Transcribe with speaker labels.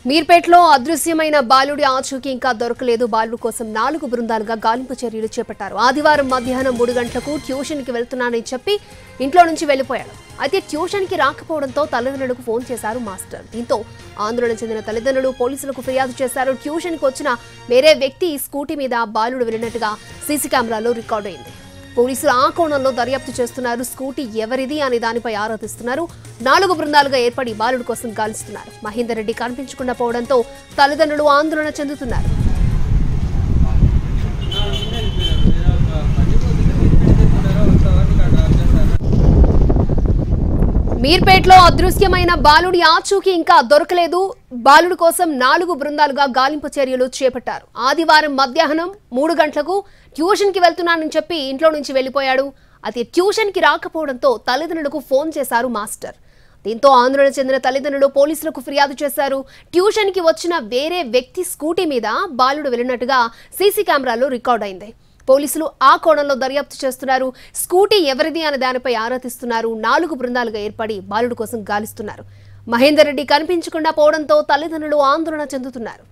Speaker 1: మీర్పేటలో అదృశ్యమైన బాలుడి ఆచూకీ ఇంకా దొరకలేదు. బాలుడి కోసం 4 బృందాలుగా గాలింపు చర్యలు చేపట్టారు. ఆదివారం మధ్యాహ్నం 3 గంటలకు ట్యూషన్కి వెళ్తున్నానని చెప్పి ఇంట్లో నుంచి వెళ్లిపోయాడు. అయితే ట్యూషన్కి రాకపోవడంతో తల్లిదండ్రులకు ఫోన్ చేశారు మాస్టర్. దీంతో ఆందోళన చెందిన తల్లిదండ్రులు పోలీసులకు ఫిర్యాదు చేశారు. ట్యూషన్కి వచ్చిన వేరే వ్యక్తి స్కూటీ మీద బాలుడు వెళ్లినట్టుగా సీసీ కెమెరాలో రికార్డు అయింది. పోలీసులు ఆ కోణంలో దర్యాప్తు చేస్తున్నారు. స్కూటీ ఎవరిది అనే దానిపై ఆరా తీస్తున్నారు. 4 బృందాలుగా ఏర్పడి బాలుడి కోసం గాలిస్తున్నారు. మహేందర్ రెడ్డి కనిపించకుండా పోవడంతో తల్లిదండ్రులు ఆందోళన చెందుతున్నారు. మీర్పేటలో అదృశ్యమైన బాలుడి ఆచూకీ ఇంకా దొరకలేదు. బాలుడి కోసం 4 బృందాలుగా గాలింపు చర్యలు చేపట్టారు. ఆదివారం మధ్యాహ్నం 3 గంటలకు ట్యూషన్కి వెళ్తున్నానని చెప్పి ఇంట్లో నుంచి వెళ్లిపోయాడు. అయితే ట్యూషన్కి రాకపోవడంతో తల్లిదండ్రులకు ఫోన్ చేశారు మాస్టర్. దీంతో ఆందోళన చెందిన తల్లిదండ్రులు పోలీసులకు ఫిర్యాదు చేశారు. ట్యూషన్కి వచ్చిన వేరే వ్యక్తి స్కూటీ మీద బాలుడు వెళ్లినట్టుగా సీసీ కెమెరాలో రికార్డ్ అయింది. పోలీసులు ఆ కోణంలో దర్యాప్తు చేస్తున్నారు. స్కూటీ ఎవరిది అనే దానిపై ఆరా తీస్తున్నారు. 4 బృందాలుగా ఏర్పడి బాలుడు కోసం గాలిస్తున్నారు. మహేందర్ రెడ్డి కనిపించకుండా పోవడంతో తల్లిదండ్రులు ఆందోళన చెందుతున్నారు.